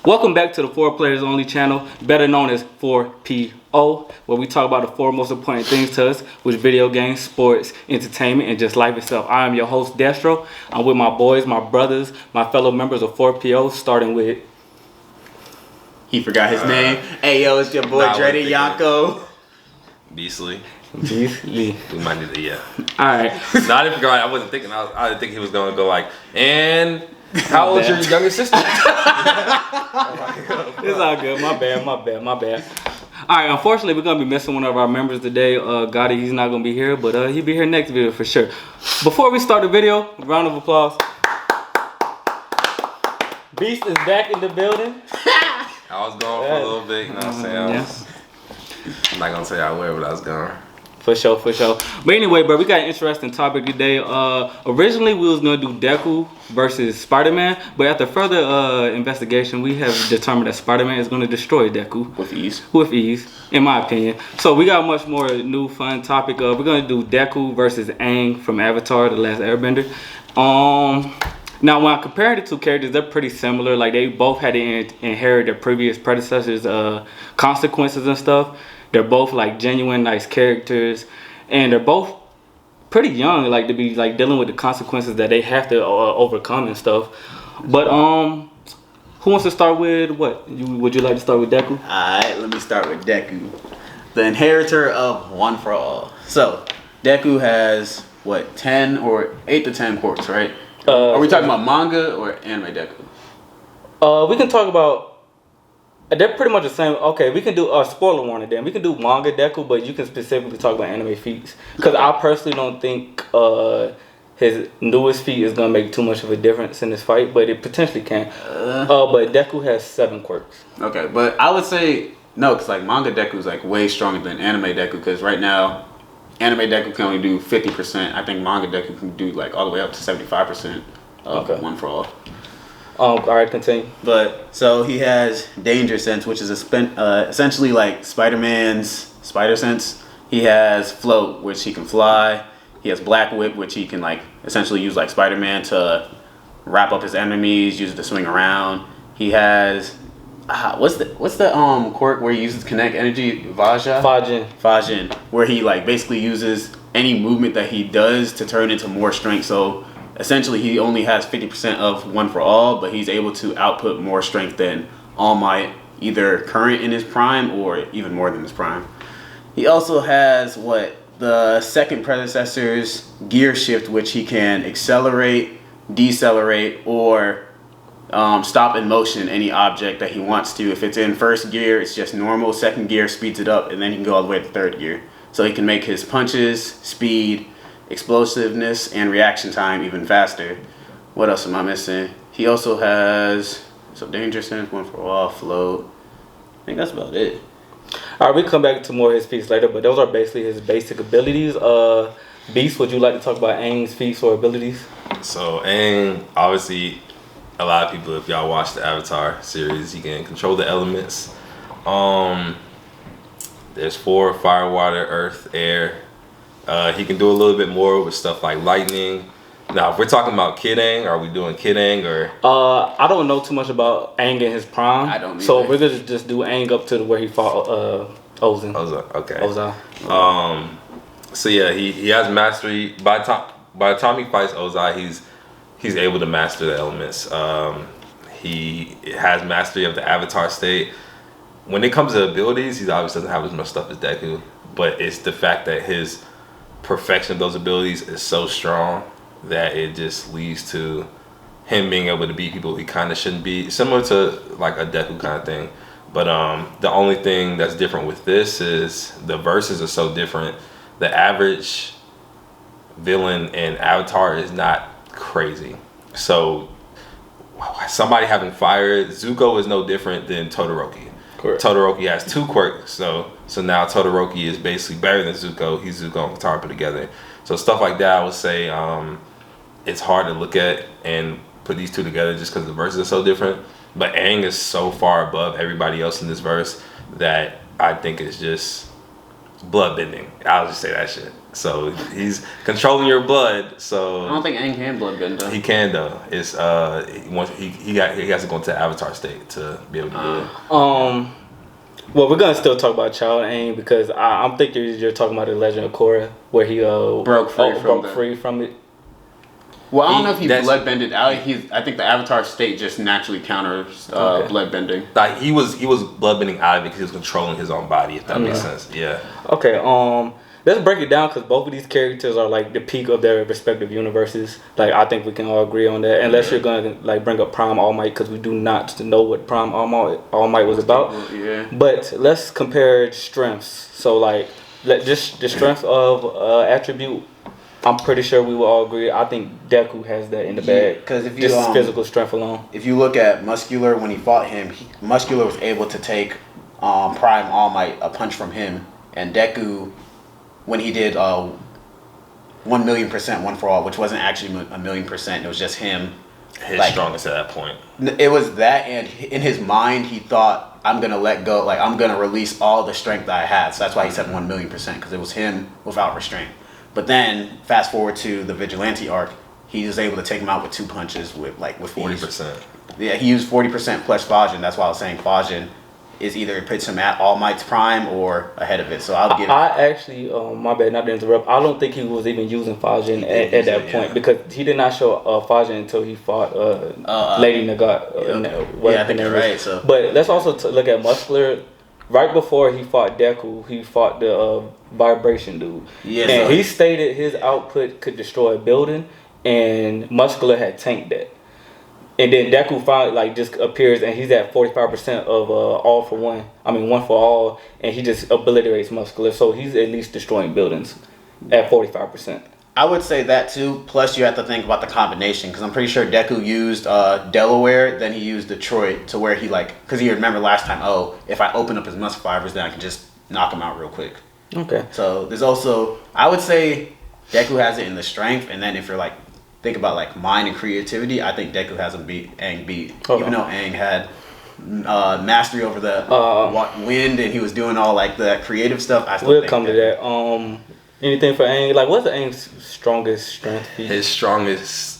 Welcome back to the Four Players Only channel, better known as 4PO, where we talk about the four most important things to us, which video games, sports, entertainment, and just life itself. I am your host, Destro. I'm with my boys, my brothers, my fellow members of 4PO, starting with... He forgot his name. Hey, yo, it's your boy, Dreddy Yanko. Beastly. Beastly. We might need to, yeah. Alright. No, I didn't forget. I wasn't thinking. I didn't think he was going to go like, and... How old is your younger sister? It's all good. My bad. Alright, unfortunately, we're going to be missing one of our members today. Gotti, he's not going to be here, but he'll be here next video for sure. Before we start the video, round of applause. Beast is back in the building. I was gone for a little bit, you know what I'm saying? I'm not going to tell y'all where, but I was gone. For sure. But anyway, bro, we got an interesting topic today. Originally, we was going to do Deku versus Spider-Man, but after further investigation, we have determined that Spider-Man is going to destroy Deku. With ease, in my opinion. So we got a much more new, fun topic. We're going to do Deku versus Aang from Avatar, The Last Airbender. Now, when I compare the two characters, they're pretty similar. Like, they both had to inherit their previous predecessors' consequences and stuff. They're both like genuine, nice characters, and they're both pretty young, like to be like dealing with the consequences that they have to overcome and stuff. But who wants to start with what? Would you like to start with Deku? Alright, let me start with Deku, the inheritor of One for All. So Deku has what, 10 or 8 to 10 quirks, right? Are we talking about manga or anime Deku? We can talk about. They're pretty much the same. Okay, we can do spoiler warning then. We can do manga Deku, but you can specifically talk about anime feats. Because I personally don't think his newest feat is going to make too much of a difference in this fight, but it potentially can. But Deku has 7 quirks. Okay, but I would say no, because like manga Deku is like way stronger than anime Deku, because right now anime Deku can only do 50%. I think manga Deku can do like all the way up to 75% of One for All. Alright, continue. But so he has Danger Sense, which is essentially like Spider-Man's Spider Sense. He has Float, which he can fly. He has Black Whip, which he can like essentially use like Spider-Man to wrap up his enemies, use it to swing around. He has what's the quirk where he uses kinetic energy? Fajin, where he like basically uses any movement that he does to turn into more strength. So essentially, he only has 50% of One for All, but he's able to output more strength than All Might, either current in his prime or even more than his prime. He also has the second predecessor's gear shift, which he can accelerate, decelerate, or stop in motion any object that he wants to. If it's in first gear, it's just normal. Second gear speeds it up, and then he can go all the way to third gear. So he can make his punches, speed, explosiveness, and reaction time even faster. What else am I missing? He also has Danger Sense, One for All, Float. I think that's about it. Alright, we'll come back to more of his feats later, but those are basically his basic abilities. Beast, would you like to talk about Aang's feats or abilities? So Aang, obviously, a lot of people, if y'all watch the Avatar series, he can control the elements. There's 4: fire, water, earth, air. He can do a little bit more with stuff like lightning. Now, if we're talking about Kid Aang, are we doing Kid Aang or? I don't know too much about Aang in his prime. I don't either. So we're gonna just do Aang up to where he fought Ozan. Okay. Ozan. So yeah, he has mastery. By the time he fights Ozai, he's able to master the elements. He has mastery of the Avatar state. When it comes to abilities, he obviously doesn't have as much stuff as Deku, but it's the fact that his perfection of those abilities is so strong that it just leads to him being able to beat people he kind of shouldn't be, similar to like a Deku kind of thing. But the only thing that's different with this is the verses are so different. The average villain in Avatar is not crazy. So somebody having fire, Zuko is no different than Todoroki. Correct. Todoroki has 2 quirks, so now Todoroki is basically better than Zuko. He's Zuko and Katara put together. So stuff like that, I would say it's hard to look at and put these two together just because the verses are so different. But Aang is so far above everybody else in this verse that I think it's just blood bending. I'll just say that shit. So he's controlling your blood. So I don't think Aang can blood bend though. he can though. It's he has to go into the Avatar state to be able to do it. Well, we're gonna still talk about Child Aang because I'm thinking you're talking about the Legend of Korra where he broke free from it. Well, I don't know if he blood bended out. I think the Avatar state just naturally counters blood bending. Like he was blood bending out of it because he was controlling his own body. If that makes sense. Yeah. Okay. Let's break it down because both of these characters are like the peak of their respective universes. Like I think we can all agree on that. Unless you're gonna like bring up Prime All Might because we do not know what Prime All Might was about. Yeah. But let's compare strengths. So like just the strength of attribute. I'm pretty sure we will all agree. I think Deku has that in the bag. Because if you just physical strength alone. If you look at Muscular when he fought him, Muscular was able to take Prime All Might a punch from him, and Deku when he did 1,000,000% one for all, which wasn't actually 1,000,000%. It was just him. His strongest at that point. It was that, and in his mind, he thought, "I'm gonna let go. Like I'm gonna release all the strength that I had." So that's why he said 1,000,000% because it was him without restraint. But then, fast forward to the Vigilante arc, he was able to take him out with 2 punches with 40%. Yeah, he used 40% plus Fajin. That's why I was saying Fajin is either it puts him at All Might's prime or ahead of it. So I'll give. I actually, my bad, not to interrupt. I don't think he was even using Fajin at that point because he did not show Fajin until he fought Lady Nagat. I think you're right. So, but let's also look at Muscular. Right before he fought Deku, he fought the vibration dude. Yeah, and he stated his output could destroy a building, and Muscular had tanked that. And then Deku finally just appears, and he's at 45% of all for one. I mean, one for all, and he just obliterates Muscular. So he's at least destroying buildings at 45%. I would say that too. Plus, you have to think about the combination because I'm pretty sure Deku used Delaware, then he used Detroit to where he because he remembered last time. Oh, if I open up his muscle fibers, then I can just knock him out real quick. Okay. So there's also I would say Deku has it in the strength, and then if you're think about mind and creativity, I think Deku has him Aang beat. Even though Aang had mastery over the wind and he was doing all the creative stuff. I still we'll think come to that. Anything for Aang? What's Aang's strongest strength feat? His strongest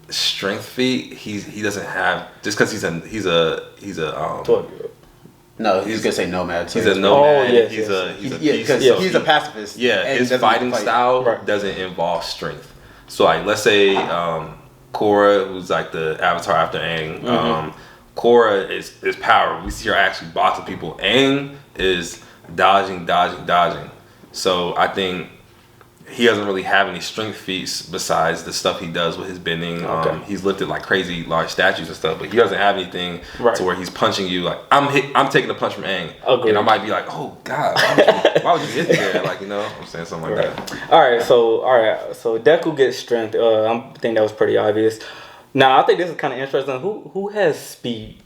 strength feat, he doesn't have just because he's a No, he's gonna say nomad. He's a nomad. Oh, yes, he's a pacifist. Yeah, his fighting style doesn't involve strength. So let's say Korra, who's the avatar after Aang. Korra is power. We see her actually boxing people. Aang is dodging. So I think he doesn't really have any strength feats besides the stuff he does with his bending. He's lifted crazy large statues and stuff, but he doesn't have anything to where he's punching you. I'm taking a punch from Aang, and I might be oh God, why would you hit me there? I'm saying something like that. All right, so Deku gets strength. I think that was pretty obvious. Now I think this is kind of interesting. Who has speed?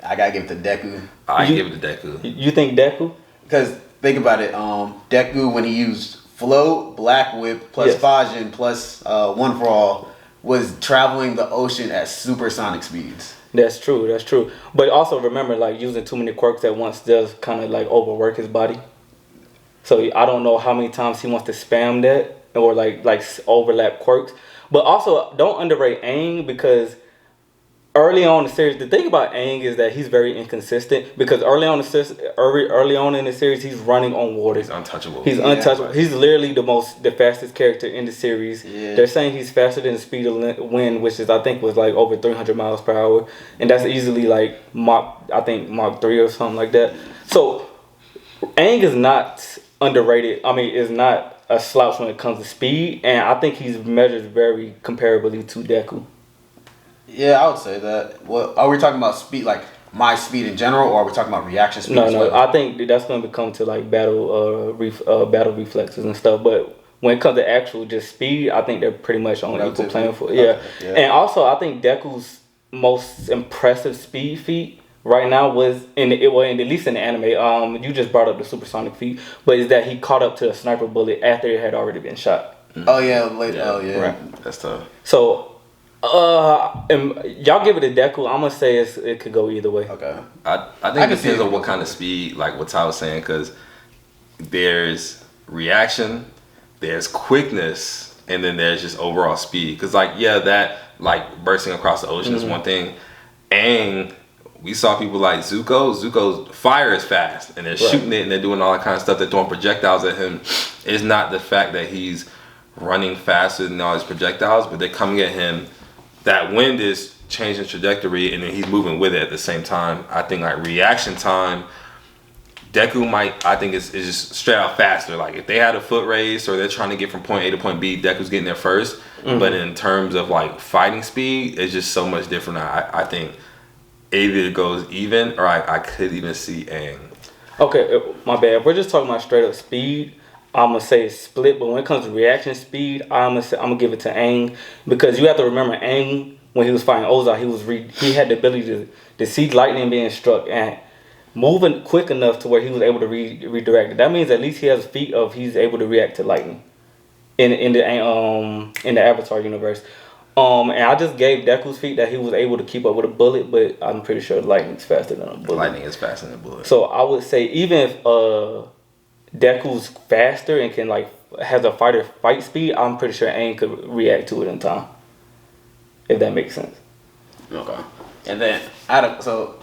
I gotta give it to Deku. I give it to Deku. You think Deku? Because think about it. Deku when he used Float, Black Whip, plus Fajin, plus One for All, was traveling the ocean at supersonic speeds. That's true. But also remember, using too many quirks at once does kind of overwork his body. So I don't know how many times he wants to spam that or overlap quirks. But also don't underrate Aang because early on in the series, the thing about Aang is that he's very inconsistent because early on in the series, he's running on water. He's untouchable. He's literally the fastest character in the series. Yeah. They're saying he's faster than the speed of wind, which is I think was over 300 miles per hour, and that's easily Mach 3 or something like that. So Aang is not underrated. I mean, is not a slouch when it comes to speed, and I think he's measured very comparably to Deku. Yeah, I would say that. Well, are we talking about speed, my speed in general, or are we talking about reaction speed? No. I think that's going to become to battle reflexes and stuff. But when it comes to actual just speed, I think they're pretty much on equal playing field. Yeah. And also I think Deku's most impressive speed feat right now was at least in the anime. You just brought up the supersonic feat, but is that he caught up to a sniper bullet after it had already been shot. Oh yeah, right. That's tough. So. Y'all give it a Deku. I'm gonna say it could go either way. Okay. I think it depends on what kind of speed, what Ty was saying, because there's reaction, there's quickness, and then there's just overall speed. Because like that like bursting across the ocean is one thing. Aang, we saw people like Zuko's fire is fast, and they're shooting it, and they're doing all that kind of stuff. They're throwing projectiles at him. It's not the fact that he's running faster than all his projectiles, but they're coming at him. That wind is changing trajectory, and then he's moving with it at the same time. I think like reaction time, Deku I think is just straight out faster. Like if they had a foot race or they're trying to get from point A to point B, Deku's getting there first. But in terms of like fighting speed, it's just so much different. I think either it goes even, or I could even see Aang. Okay, my bad. If we're just talking about straight up speed, I'm gonna say it's split. But when it comes to reaction speed, I'm gonna give it to Aang, because you have to remember Aang, when he was fighting Ozai, he had the ability to see lightning being struck and moving quick enough to where he was able to redirect it. That means at least he has a feat of he's able to react to lightning in the Avatar universe. And I just gave Deku's feat that he was able to keep up with a bullet, but I'm pretty sure lightning's faster than a bullet. Lightning is faster than a bullet. So I would say even if Deku's faster and can like has a fight speed, I'm pretty sure Aang could react to it in time. If that makes sense. Okay. And then so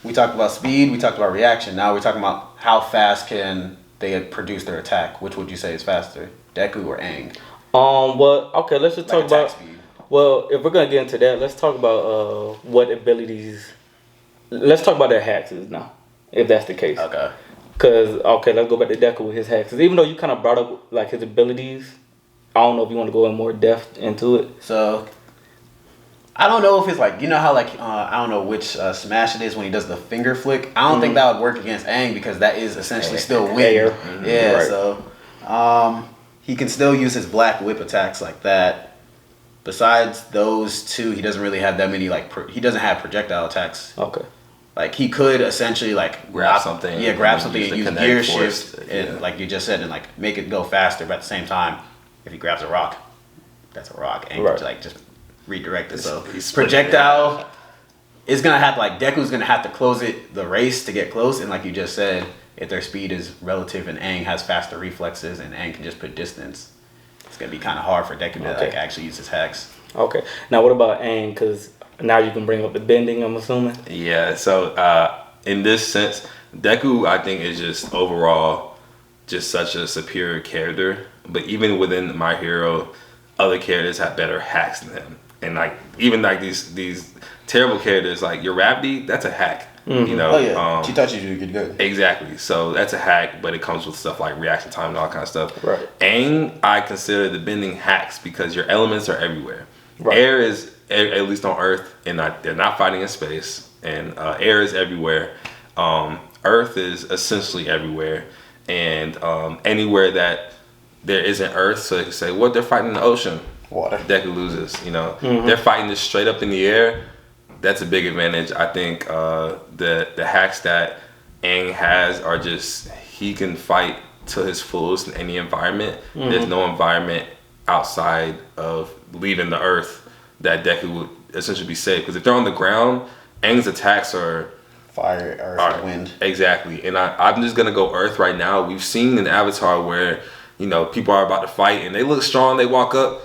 we talked about speed, we talked about reaction. Now we're talking about how fast can they produce their attack. Which would you say is faster, Deku or Aang? Well, okay, let's just talk about speed. Well, if we're gonna get into that, let's talk about what abilities. Let's talk about their hexes now, if that's the case. Okay. Let's go back to Deku with his hexes. Even though you kind of brought up like his abilities, I don't know if you want to go in more depth into it. So I don't know if it's like, you know how like I don't know which smash it is when he does the finger flick. I don't think that would work against Aang, because that is essentially still wind. Air. Yeah. Right. So he can still use his black whip attacks like that. Besides those two, he doesn't really have that many he doesn't have projectile attacks. Okay. Like he could essentially like grab something. Yeah, grab something and use gear force, shift and like you just said, and like make it go faster. But at the same time, if he grabs a rock, that's a rock, and like just redirect it. So projectile is gonna have Deku's gonna have to close the race to get close, and like you just said, if their speed is relative and Aang has faster reflexes and Aang can just put distance, it's gonna be kind of hard for Deku to actually use his hacks. Okay. Now what about Aang? Because now you can bring up the bending, I'm assuming. Yeah. So in this sense, Deku I think is just overall just such a superior character. But even within My Hero, other characters have better hacks than him. And like even like these terrible characters like your Ravdi, that's a hack. You know, Chitachi good. Exactly. So that's a hack, but it comes with stuff like reaction time and all kind of stuff. Right. Aang, I consider the bending hacks because your elements are everywhere. Right. Air is at least on Earth, and they're not fighting in space. And air is everywhere. Earth is essentially everywhere, and anywhere that there isn't Earth, so they can say, "What they're fighting in the ocean." Water. Deku loses. You know, they're fighting this straight up in the air. That's a big advantage. I think the hacks that Aang has are just he can fight to his fullest in any environment. There's no environment outside of leaving the Earth that Deku would essentially be safe. Because if they're on the ground, Aang's attacks are fire, earth, wind. Exactly. And I'm just gonna go Earth right now. We've seen in Avatar where people are about to fight and they look strong. They walk up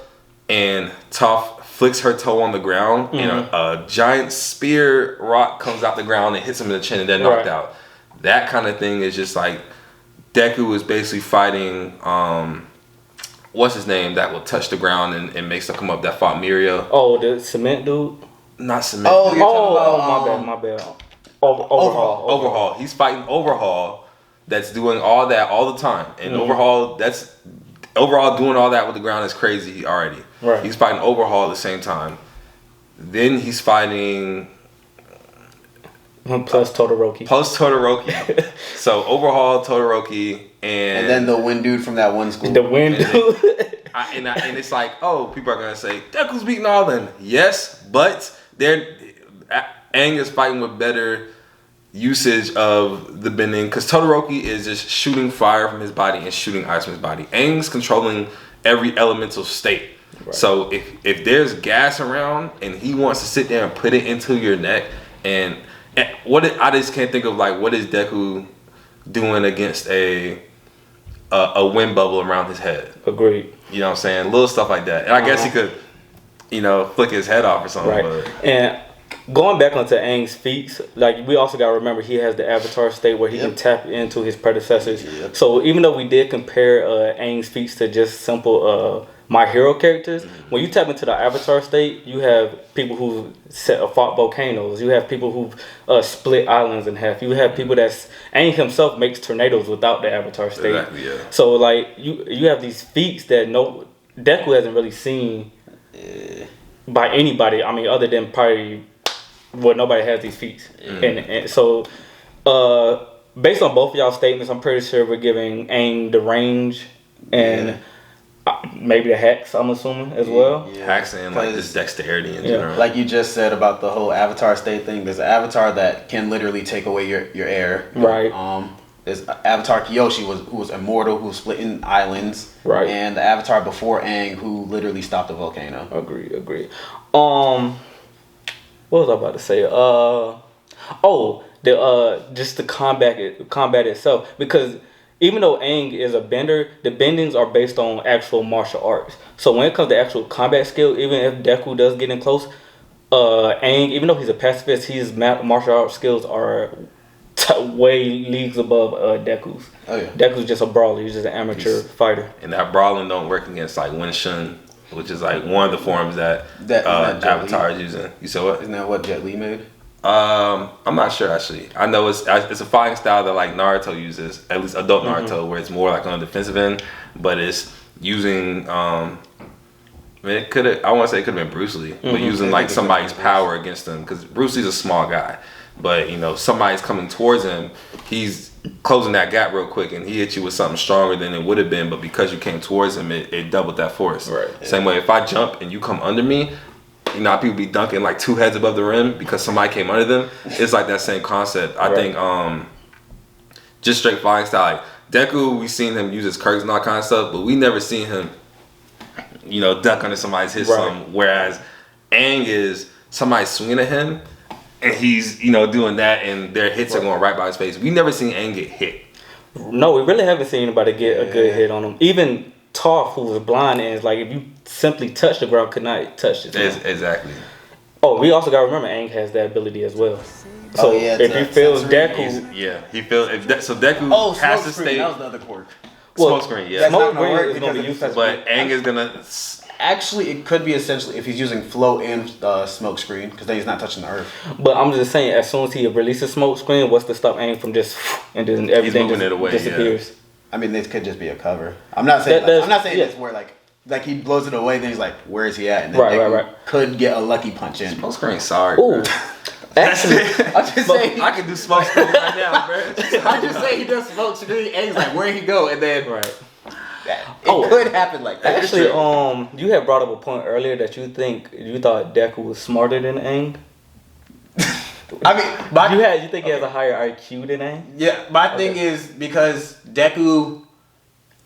and Toph flicks her toe on the ground and a giant spear rock comes out the ground and hits him in the chin and they're knocked out. That kind of thing is just like Deku is basically fighting what's his name that will touch the ground and makes them come up, that fought Miria. Oh, the cement dude? Not cement dude. My bad. Overhaul. He's fighting Overhaul that's doing all that all the time. And Overhaul doing all that with the ground is crazy already. Right. He's fighting Overhaul at the same time. Then he's fighting plus Todoroki. So Overhaul, Todoroki, and then the wind dude from that one school. The wind dude. And it's like, oh, people are gonna say Deku's beating all of them. Yes, but Aang is fighting with better usage of the bending because Todoroki is just shooting fire from his body and shooting ice from his body. Aang's controlling every elemental state. Right. So if there's gas around and he wants to sit there and put it into your neck, and I just can't think of what is Deku doing against a a wind bubble around his head. Agreed. You know what I'm saying? Little stuff like that. And I guess he could, flick his head off or something. Right. But. And going back onto Aang's feats, like we also gotta remember he has the Avatar state where he can tap into his predecessors. Yep. So even though we did compare Aang's feats to just simple My Hero characters, when you tap into the Avatar state, you have people who fought volcanoes. You have people who split islands in half. You have people Aang himself makes tornadoes without the Avatar state. Exactly, yeah. So like you have these feats that Deku hasn't really seen by anybody. I mean, other than probably. Well, nobody has these feats. And so, based on both of y'all statements, I'm pretty sure we're giving Aang the range and maybe the hacks, I'm assuming, as well. Yeah. Hacks and like this dexterity in general. Like you just said about the whole Avatar state thing, there's an Avatar that can literally take away your air. Right. There's Avatar Kyoshi who was immortal, who was splitting islands. Right. And the Avatar before Aang who literally stopped a volcano. Agreed. What was I about to say? Just the combat itself. Because even though Aang is a bender, the bendings are based on actual martial arts. So when it comes to actual combat skill, even if Deku does get in close, Aang, even though he's a pacifist, his martial arts skills are way leagues above Deku's. Oh yeah. Deku's just a brawler. He's just an amateur fighter. And that brawling don't work against like Wing Chun, which is like one of the forms that Avatar is using. You said what? Isn't that what Jet Li made? I'm not sure actually. I know it's a fighting style that like Naruto uses, at least adult Naruto, where it's more like on the defensive end, but it's using I want to say it could have been Bruce Lee, but using like somebody's power against him, because Bruce Lee's a small guy, but somebody's coming towards him, he's closing that gap real quick, and he hit you with something stronger than it would have been, but because you came towards him, it doubled that force. Right. Same way, if I jump and you come under me, how people be dunking like 2 heads above the rim because somebody came under them. It's like that same concept. I think just straight fighting style. Like Deku, we seen him use his quirks and all kind of stuff, but we never seen him, duck under somebody's hit something. Whereas Aang is somebody swinging at him, and he's doing that, and their hits are going right by his face. We never seen Aang get hit. No, we really haven't seen anybody get a good hit on him. Even Toph, who was blind, and it's like if you simply touch the ground, could not touch it. Exactly. Oh, we also got to remember Aang has that ability as well. So if he feels Deku, he feels so Deku has to stay. That was the other quirk. Smoke screen, yeah. Smoke screen is going to be useless, but Aang is gonna. Actually, it could be essentially if he's using flow and smoke screen, because then he's not touching the earth. But I'm just saying, as soon as he releases smoke screen, what's to stop Aang from just and then everything just it away, disappears? Yeah. I mean, this could just be a cover. I'm not saying it's where like he blows it away, then he's like, where is he at? And then Deku could get a lucky punch in. Smoke screen, sorry. Ooh. Actually, I'm just saying I can do smoke screen right now, bro. I'm just saying he does smoke screen, and he's like, where'd he go? And then it could happen like that. Actually, you had brought up a point earlier that you thought Deku was smarter than Aang. I mean, you think he has a higher IQ than Aang? Yeah, my thing is because Deku,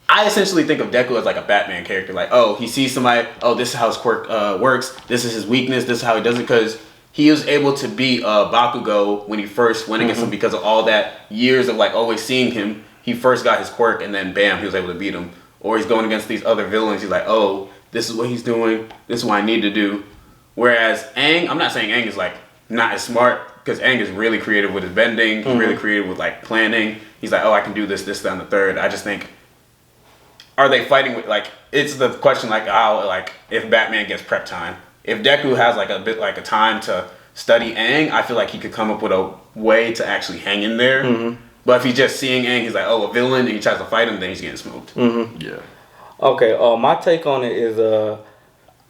I essentially think of Deku as like a Batman character. Like, he sees somebody, this is how his quirk works. This is his weakness. This is how he does it, because he was able to beat Bakugo when he first went against him because of all that years of like always seeing him. He first got his quirk, and then bam, he was able to beat him. Or he's going against these other villains. He's like, this is what he's doing. This is what I need to do. Whereas Aang, I'm not saying Aang is like not as smart, because Aang is really creative with his bending. He's really creative with like planning. He's like, I can do this, that, and the third. I just think, are they fighting with like? It's the question like how like if Batman gets prep time. If Deku has like a bit like a time to study Aang, I feel like he could come up with a way to actually hang in there. But if he's just seeing Aang, he's like, a villain, and he tries to fight him, then he's getting smoked. Yeah. Okay. My take on it is,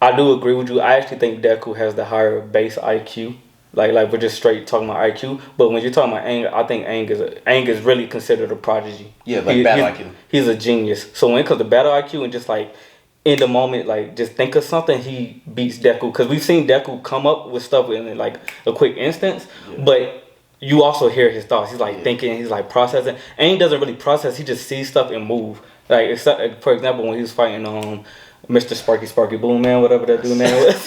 I do agree with you. I actually think Deku has the higher base IQ. Like we're just straight talking about IQ. But when you're talking about Aang, I think Aang is really considered a prodigy. Yeah, like battle IQ. He's a genius. So when it comes to battle IQ and just like in the moment, like just think of something, he beats Deku. Because we've seen Deku come up with stuff in like a quick instance, but you also hear his thoughts. He's like thinking, he's like processing. Aang doesn't really process. He just sees stuff and move. Like for example, when he was fighting Mr. Sparky Boom Man, whatever that dude name was.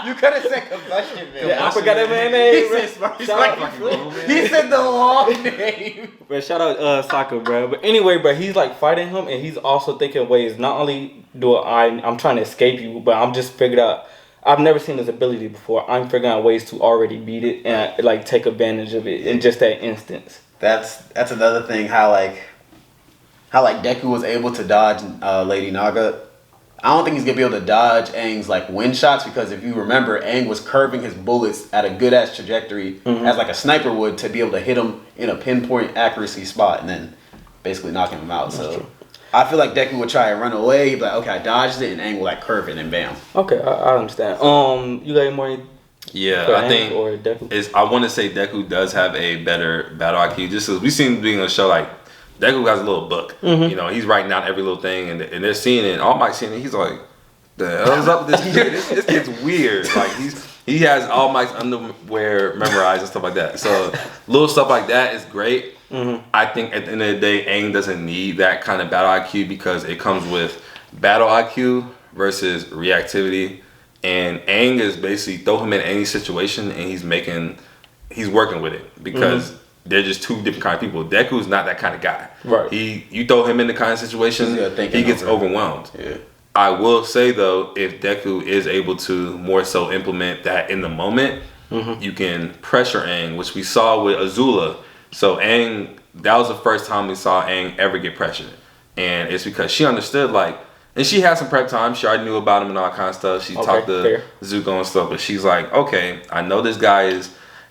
You could have said combustion man. Yeah, I forgot that man's name. He said the long name. Bro, shout out Sokka, bro. But anyway, bro, he's like fighting him, and he's also thinking ways. Not only I'm trying to escape you, but I'm just figured out. I've never seen this ability before. I'm figuring out ways to already beat it and like take advantage of it in just that instance. That's another thing. How Deku was able to dodge Lady Naga. I don't think he's gonna be able to dodge Aang's like wind shots because if you remember, Aang was curving his bullets at a good ass trajectory as like a sniper would to be able to hit him in a pinpoint accuracy spot and then basically knocking him out. So I feel like Deku would try and run away, but okay, I dodged it, and Aang will like curve it and bam. Okay, I understand. You got any more? Yeah, for I Aang think or Deku? I want to say Deku does have a better battle IQ. Just as we seen being on a show like Deku has a little book. You know, he's writing down every little thing, and they're seeing it. All Mike's seeing it. He's like, "The hell's up with this kid? This kid's weird." Like he has all Mike's underwear memorized and stuff like that. So little stuff like that is great. I think at the end of the day, Aang doesn't need that kind of battle IQ because it comes with battle IQ versus reactivity. And Aang is basically throw him in any situation and he's working with it because they're just two different kind of people. Deku's not that kind of guy. Right. You throw him in the kind of situation, he gets overwhelmed. Yeah. I will say though, if Deku is able to more so implement that in the moment, you can pressure Aang, which we saw with Azula. So Aang, that was the first time we saw Aang ever get pressured. And it's because she understood and she had some prep time. She already knew about him and all kind of stuff. She talked to Zuko and stuff. But she's like, okay, I know this guy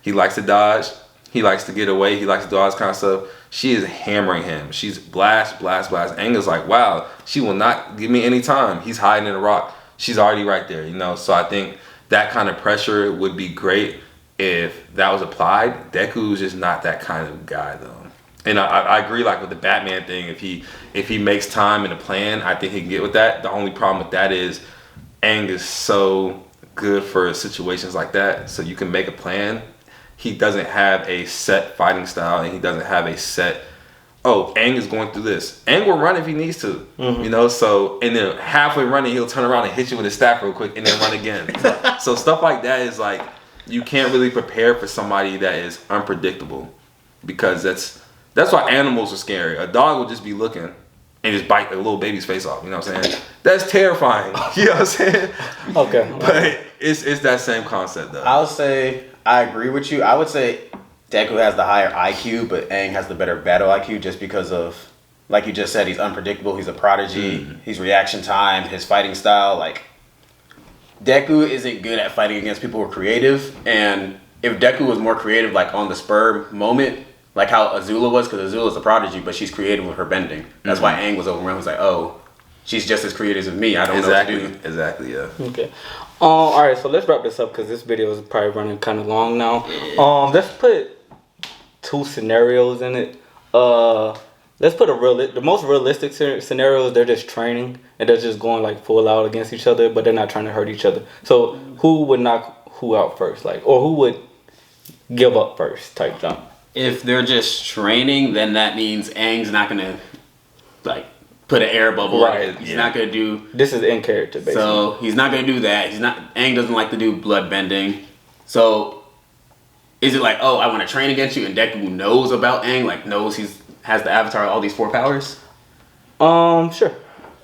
he likes to dodge. He likes to get away. He likes to do all this kind of stuff. She is hammering him. She's blast. Aang is like, wow, she will not give me any time. He's hiding in a rock. She's already right there, you know? So I think that kind of pressure would be great if that was applied. Deku's just not that kind of guy, though. And I agree, like, with the Batman thing. If he makes time and a plan, I think he can get with that. The only problem with that is Aang is so good for situations like that. So you can make a plan. He doesn't have a set fighting style, and he doesn't have a set, Aang is going through this. Aang will run if he needs to, you know? So, and then halfway running, he'll turn around and hit you with his staff real quick and then run again. So stuff like that is like, you can't really prepare for somebody that is unpredictable because that's why animals are scary. A dog will just be looking and just bite a little baby's face off. You know what I'm saying? That's terrifying. You know what I'm saying? Okay. But it's that same concept though. I'll say I agree with you. I would say Deku has the higher IQ, but Aang has the better battle IQ just because of, like you just said, he's unpredictable. He's a prodigy. He's reaction time. His fighting style, like Deku isn't good at fighting against people who are creative. And if Deku was more creative, like on the spur moment, like how Azula was, because Azula's a prodigy, but she's creative with her bending. That's why Aang was overwhelmed. He was like, oh, she's just as creative as me. I don't know what to do. Exactly, yeah. Okay. All right, so let's wrap this up because this video is probably running kind of long now. Let's put two scenarios in it. Let's put the most realistic scenarios. They're just training and they're just going like full out against each other, but they're not trying to hurt each other. So who would knock who out first, like, or who would give up first type jump? If they're just training, then that means Aang's not gonna like put an air bubble. Right. He's not gonna do. This is in character, basically. So he's not gonna do that. Aang doesn't like to do blood bending. So is it like, oh, I want to train against you, and Deku knows about Aang, like knows has the Avatar, all these 4 powers? Sure.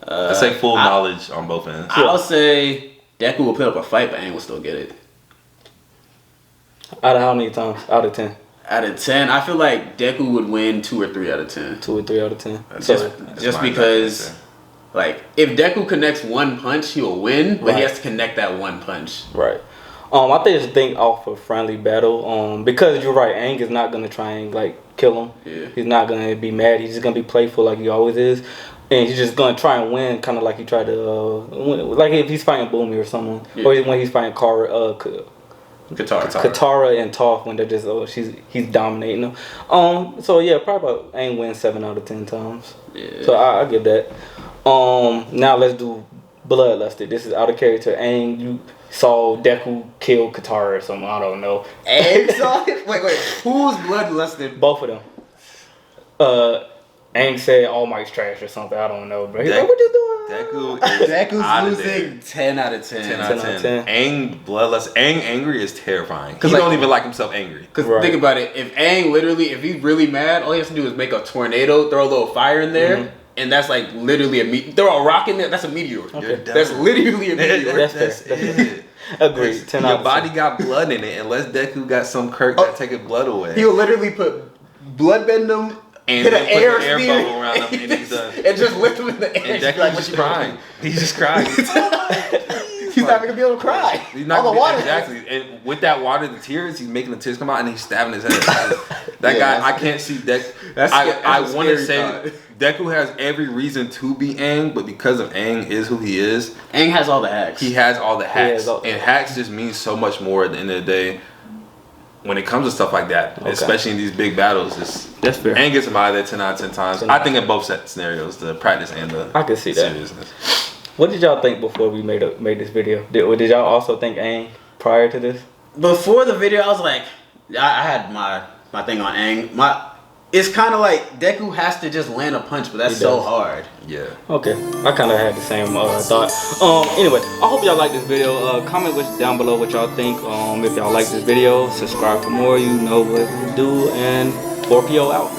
Let's say full knowledge on both ends. I'll say Deku will put up a fight, but Aang will still get it. Out of how many times? Out of 10. Out of 10, I feel like Deku would win 2 or 3 out of 10. 2 or 3 out of 10. Just because, like, if Deku connects one punch, he will win, but he has to connect that one punch. Right. I think off a friendly battle. Because you're right, Aang is not gonna try and like kill him. Yeah. He's not gonna be mad. He's just gonna be playful like he always is, and he's just gonna try and win, kind of like he tried to, like if he's fighting Boomy or someone, or when he's fighting Katara and Toph when they're just he's dominating them. So yeah, probably about Aang wins 7 out of 10 times. Yeah. So I give that. Now let's do Bloodlusted. This is out of character. Aang, you saw Deku kill Katara or something. I don't know. Aang saw it? Wait. Who's Bloodlusted? Both of them. Aang said All Might's trash or something. I don't know, bro. He's Deku- like, what you doing? Deku's out of losing 10 out of 10. 10 out of 10 out of 10. 10. Aang bloodless. Aang angry is terrifying. He like- don't even like himself angry. Because Right. think about it, if Aang literally, if he's really mad, all he has to do is make a tornado, throw a little fire in there, and that's like literally throw a rock in there, that's a meteor. You're That's done. literally a meteor. That's fair. it. Agreed. 10 Your out of 10. body got blood in it, unless Deku got some Kirk that taking blood away. He'll literally put bloodbend him, And hit then an put air the air spear, bubble around him, and he's done. and just lift him in the air. And Just be Deku's what just you doing? crying. He's just crying. He's not even gonna be able to cry. He's not All the gonna water. be, exactly. And with that water, the tears, he's making the tears come out, and he's stabbing his head. That Yeah, guy, that's- I can't see Deku. that's I a want to scary say thought. Deku has every reason to be Aang, but because of Aang is who he is, Aang has all the hacks. he has all the hacks, has all- and hacks just means so much more at the end of the day. When it comes to stuff like that, Okay. especially in these big battles, That's fair. Aang gets him out of there 10 out of 10 times. 10 I think in both scenarios, the practice and the I can see that. seriousness. What did y'all think before we made this video? Did y'all also think Aang prior to this? Before the video, I was like, I had my thing on Aang. It's kind of like Deku has to just land a punch, but that's He so does. hard. Yeah. Okay, I kind of had the same thought. Anyway, I hope y'all like this video. Comment down below what y'all think. If y'all like this video, subscribe for more. You know what to do, and 4PO out.